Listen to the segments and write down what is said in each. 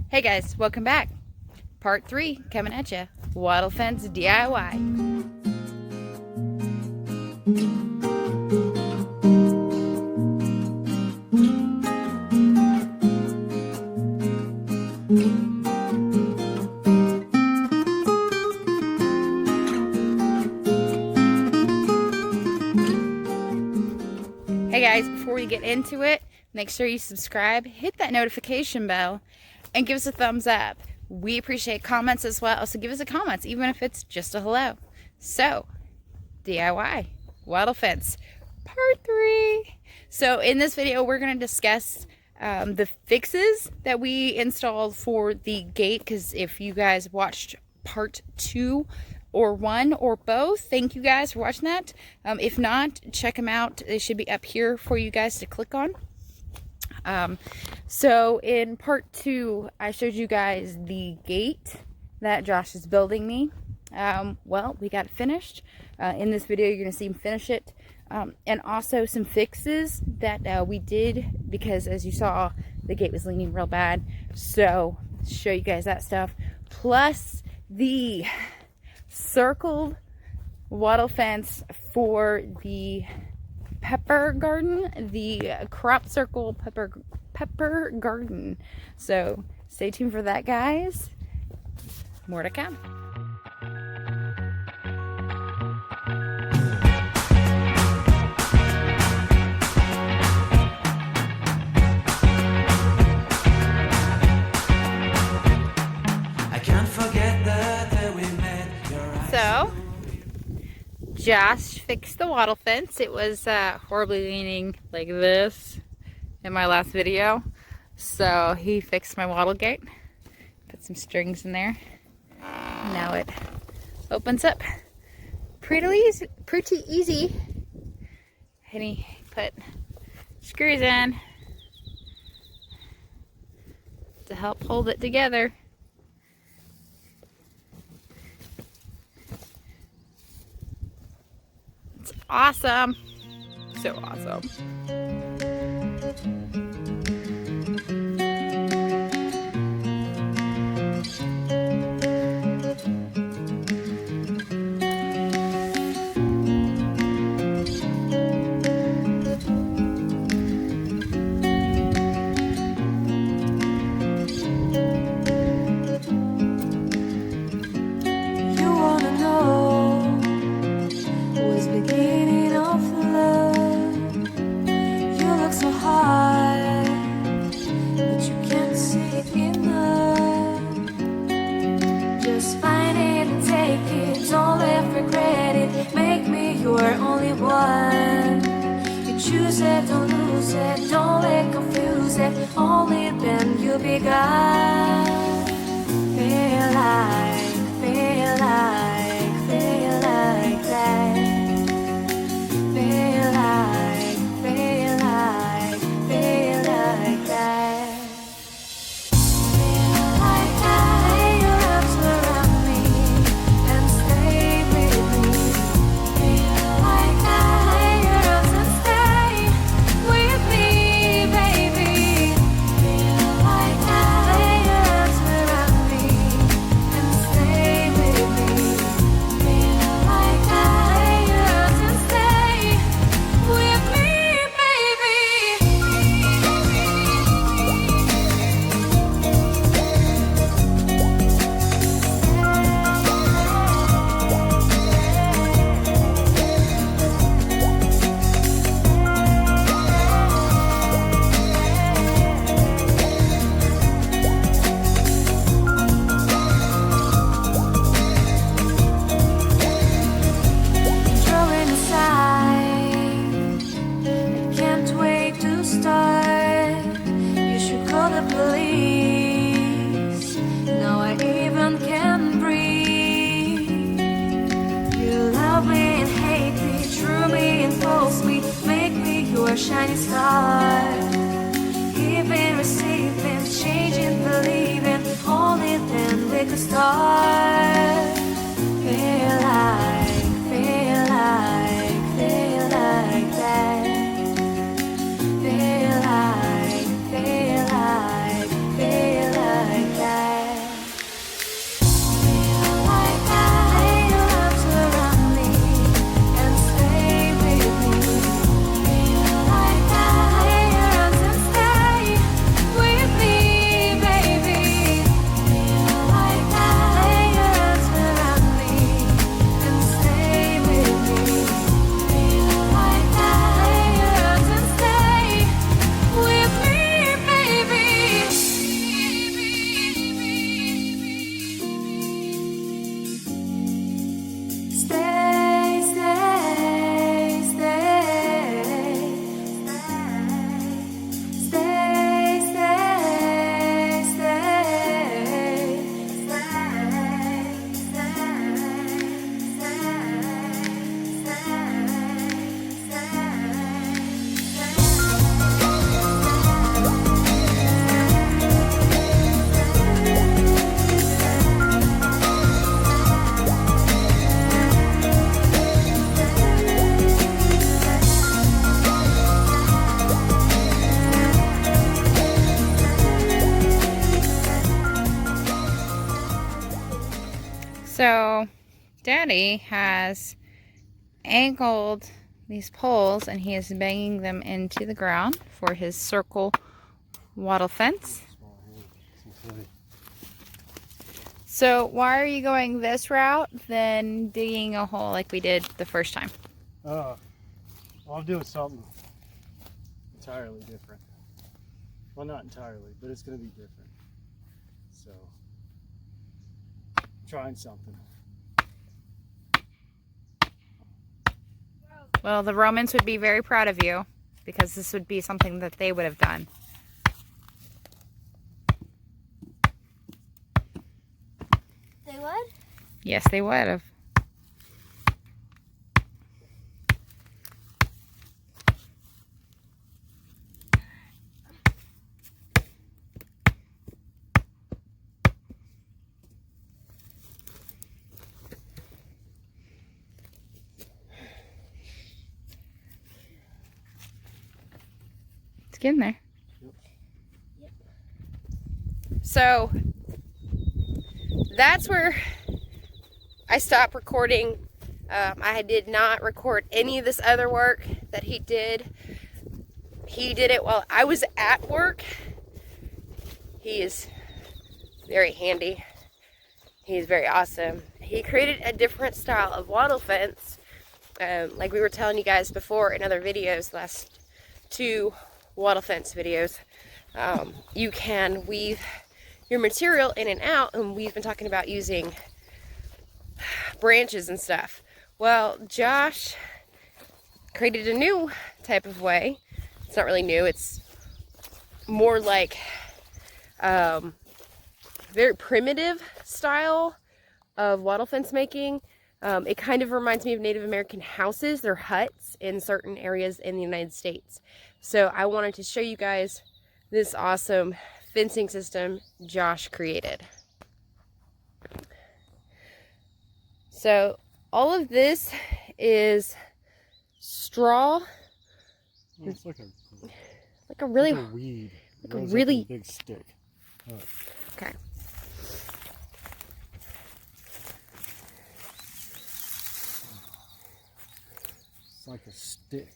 Hey guys, welcome back. Part 3 coming at you. Wattle fence DIY. Hey guys, before we get into it, make sure you subscribe, hit that notification bell, and give us a thumbs up. We appreciate comments as well, so give us a comment, even if it's just a hello. So, DIY, wattle fence, part 3. So in this video, we're going to discuss the fixes that we installed for the gate, because if you guys watched part 2 or 1 or both, thank you guys for watching that. If not, check them out. They should be up here for you guys to click on. So in part 2, I showed you guys the gate that Josh is building me. Well, we got it finished. In this video, you're going to see him finish it. And also some fixes that we did, because as you saw, the gate was leaning real bad. So show you guys that stuff. Plus the circled wattle fence for the pepper garden, the crop circle pepper garden. So stay tuned for that, guys. More to come. So, Josh fixed the wattle fence. It was horribly leaning like this in my last video. So he fixed my wattle gate. Put some strings in there. Now it opens up pretty easy. And he put screws in to help hold it together. Awesome. So awesome. You're only one. You choose it, don't lose it, don't let confuse it. Only then you begun. Feel like that. Feel like that. Shining star, giving, receiving, changing, believing. Only then we could start. Feel like that. Feel like that. So Daddy has angled these poles and he is banging them into the ground for his circle wattle fence. So why are you going this route than digging a hole like we did the first time? Well, I'm doing something entirely different. Well, not entirely, but it's going to be different. So, trying something. Well, the Romans would be very proud of you because this would be something that they would have done. They would? Yes, they would have. It's getting there. Yep. So that's where I stopped recording. I did not record any of this other work that he did. He did it while I was at work. He is very handy. He's very awesome. He created a different style of wattle fence. Like we were telling you guys before in other videos, last 2 wattle fence videos. You can weave your material in and out, and we've been talking about using branches and stuff. Well, Josh created a new type of way. It's not really new, it's more like very primitive style of wattle fence making. It kind of reminds me of Native American houses. They're huts in certain areas in the United States. So I wanted to show you guys this awesome fencing system Josh created. So all of this is straw. It's like a really like a weed. like a Rose up really in a big stick. Look. Okay. It's like a stick.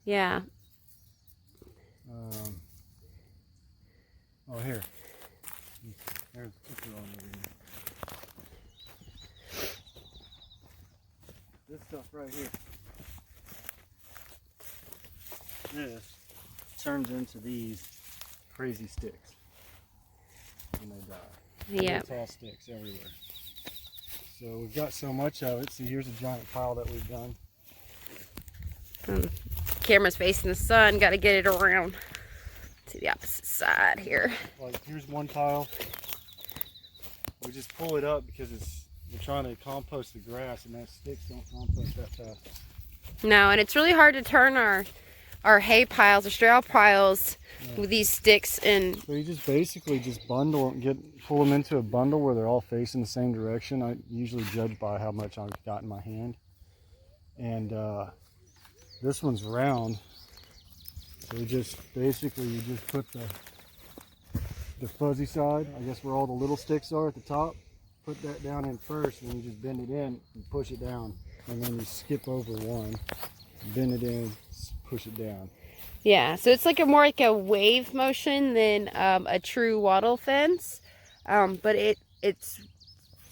Yeah. Oh, here. There's a picture on over here. This stuff right here. This turns into these crazy sticks when they die. Yeah. Tall sticks everywhere. So we've got so much of it. See, here's a giant pile that we've done. Camera's facing the sun. Got to get it around to the opposite side here. Like here's one pile. We just pull it up because we're trying to compost the grass, and that sticks don't compost that fast. No, and it's really hard to turn our hay piles or straw piles with these sticks and. So you just basically just bundle, pull them into a bundle where they're all facing the same direction. I usually judge by how much I've got in my hand. And this one's round. So we just basically you just put the fuzzy side, I guess where all the little sticks are at the top, put that down in first, and then you just bend it in and push it down. And then you skip over one, bend it in, push it down. Yeah, so it's like more like a wave motion than a true wattle fence, but it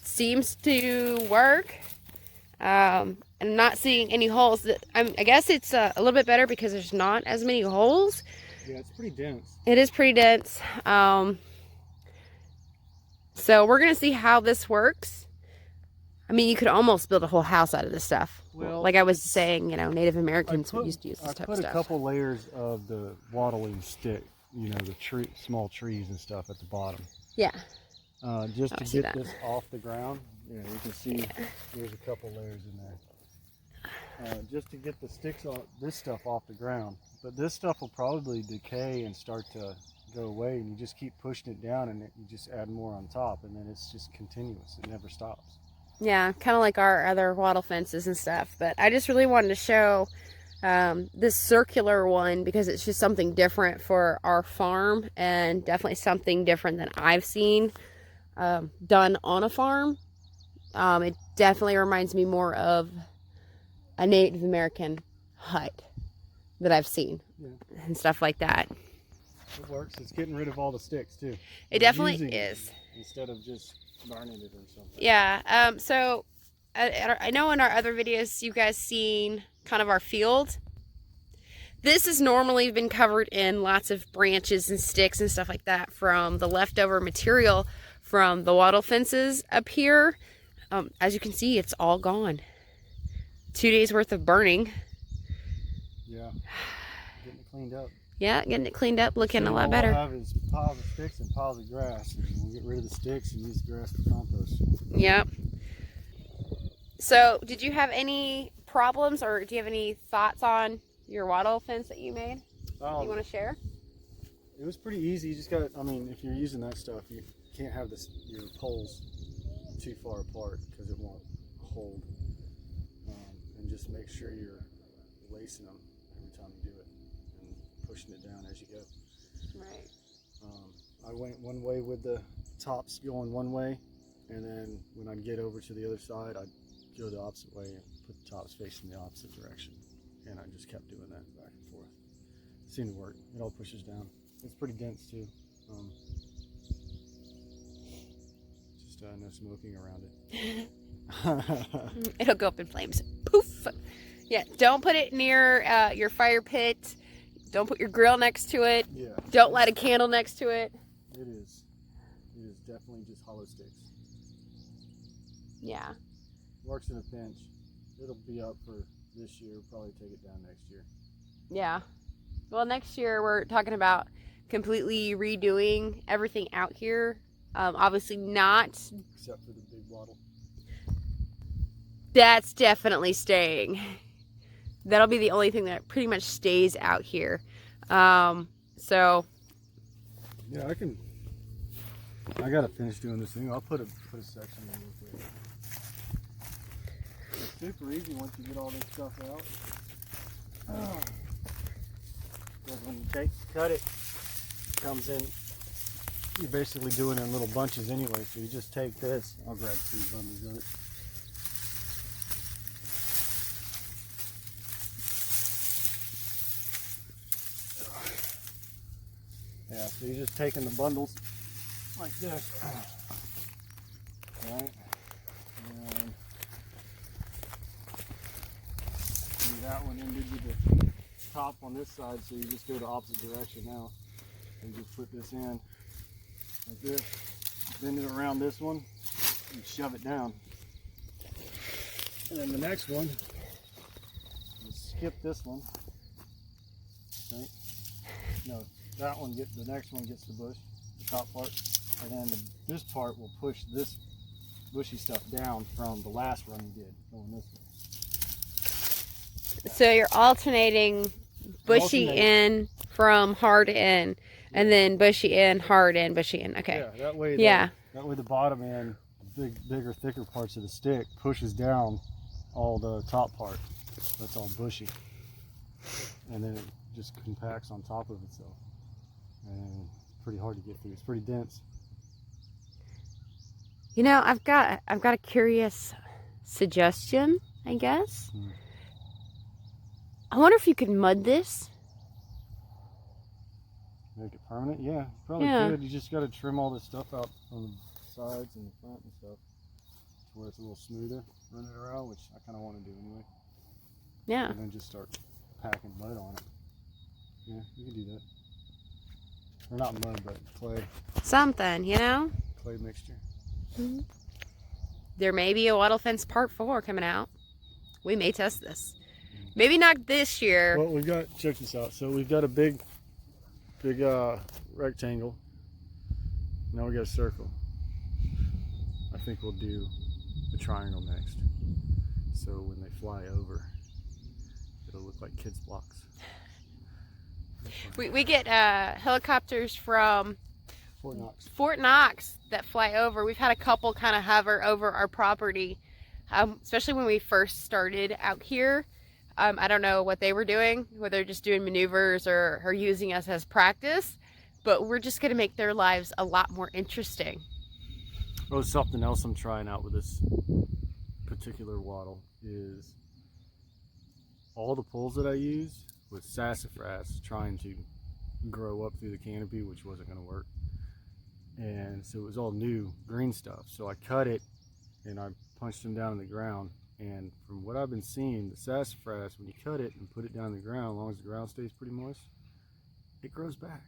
seems to work. I'm not seeing any holes. I guess it's a little bit better because there's not as many holes. Yeah, it's pretty dense. It is pretty dense. So we're gonna see how this works. I mean, you could almost build a whole house out of this stuff. Well, like I was saying, Native Americans used to use this type of I put stuff. a couple layers of the wattling stick, the small trees and stuff at the bottom. Yeah. Just to get this off the ground. Yeah, you can see there's a couple layers in there. Just to get the this stuff off the ground. But this stuff will probably decay and start to go away, and you just keep pushing it down, and you just add more on top, and then it's just continuous. It never stops. Yeah, kind of like our other wattle fences and stuff. But I just really wanted to show this circular one because it's just something different for our farm, and definitely something different than I've seen. done on a farm. It definitely reminds me more of a Native American hut that I've seen, and stuff like that. It works. It's getting rid of all the sticks too. It definitely is. Instead of just burning it or something. Yeah. So I know in our other videos you guys seen kind of our field. This has normally been covered in lots of branches and sticks and stuff like that from the leftover material from the wattle fences up here. As you can see, it's all gone. 2 days worth of burning. Yeah, getting it cleaned up. Yeah, getting it cleaned up, looking a lot All better. we'll have is piles of sticks and piles of grass. And we'll get rid of the sticks and use the grass for compost. Yep. So, did you have any problems, or do you have any thoughts on your wattle fence that you made? You want to share? It was pretty easy. You just got, I mean, if you're using that stuff, you can't have your poles too far apart because it won't hold. And just make sure you're lacing them every time you do it and pushing it down as you go. Right. I went one way with the tops going one way, and then when I'd get over to the other side, I'd go the opposite way and put the tops facing the opposite direction. And I just kept doing that back and forth. It seemed to work. It all pushes down. It's pretty dense too. Just no smoking around it. It'll go up in flames. Poof. Yeah, don't put it near your fire pit. Don't put your grill next to it. Yeah. Don't light a candle next to it. It is. It is definitely just hollow sticks. Yeah. Works in a pinch. It'll be up for this year. Probably take it down next year. Yeah. Well, next year we're talking about completely redoing everything out here. Obviously not. Except for the big wattle. That's definitely staying. That'll be the only thing that pretty much stays out here. So. Yeah, I gotta finish doing this thing. I'll put a section in real quick. It's super easy once you get all this stuff out. Because when you cut it, it comes in. You're basically doing it in little bunches anyway. So you just take this. I'll grab 2 bundles of it. Yeah, so you're just taking the bundles like this. Alright. And that one ended with the top on this side, so you just go the opposite direction now. And just put this in like this. Bend it around this one and shove it down. And then the next one, you skip this one. Okay. No. That one the next one gets the bush, the top part, and then this part will push this bushy stuff down from the last run you did, going this way. So you're alternating bushy in from hard in, and then bushy in, hard in, bushy in. Okay. Yeah, that way. That way the bottom end, bigger, thicker parts of the stick pushes down all the top part. That's all bushy, and then it just compacts on top of itself. And pretty hard to get through. It's pretty dense. You know, I've got a curious suggestion, I guess. I wonder if you could mud this. Make it permanent? Yeah, probably could. You just got to trim all this stuff out on the sides and the front and stuff to where it's a little smoother running around, which I kind of want to do anyway. Yeah. And then just start packing mud on it. Yeah, you can do that. Or not mud, but clay. Something, you know? Clay mixture. Mm-hmm. There may be a wattle fence part 4 coming out. We may test this. Maybe not this year. Well, we've got, check this out. So we've got a big rectangle. Now we got a circle. I think we'll do a triangle next. So when they fly over, it'll look like kids' blocks. We get helicopters from Fort Knox that fly over. We've had a couple kind of hover over our property, especially when we first started out here. I don't know what they were doing, whether they're just doing maneuvers or using us as practice, but we're just going to make their lives a lot more interesting. Oh, something else I'm trying out with this particular wattle is all the poles that I use with sassafras trying to grow up through the canopy, which wasn't going to work. And so it was all new green stuff. So I cut it and I punched them down in the ground. And from what I've been seeing, the sassafras, when you cut it and put it down in the ground, as long as the ground stays pretty moist, it grows back.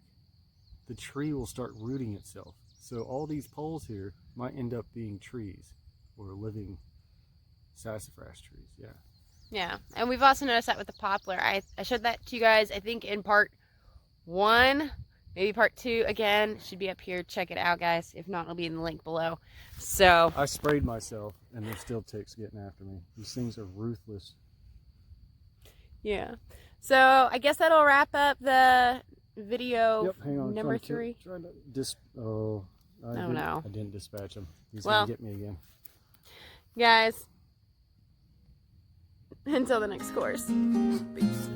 The tree will start rooting itself. So all these poles here might end up being trees or living sassafras trees. Yeah. Yeah, and we've also noticed that with the poplar. I showed that to you guys, I think, in part 1, maybe part 2. Again, should be up here. Check it out, guys. If not, it'll be in the link below. So I sprayed myself, and there's still ticks getting after me. These things are ruthless. yeah. So I guess that'll wrap up the video. Yep, hang on. Number 3. Oh, no. I didn't dispatch him. He's Well, gonna get me again. Guys, until the next course. Peace.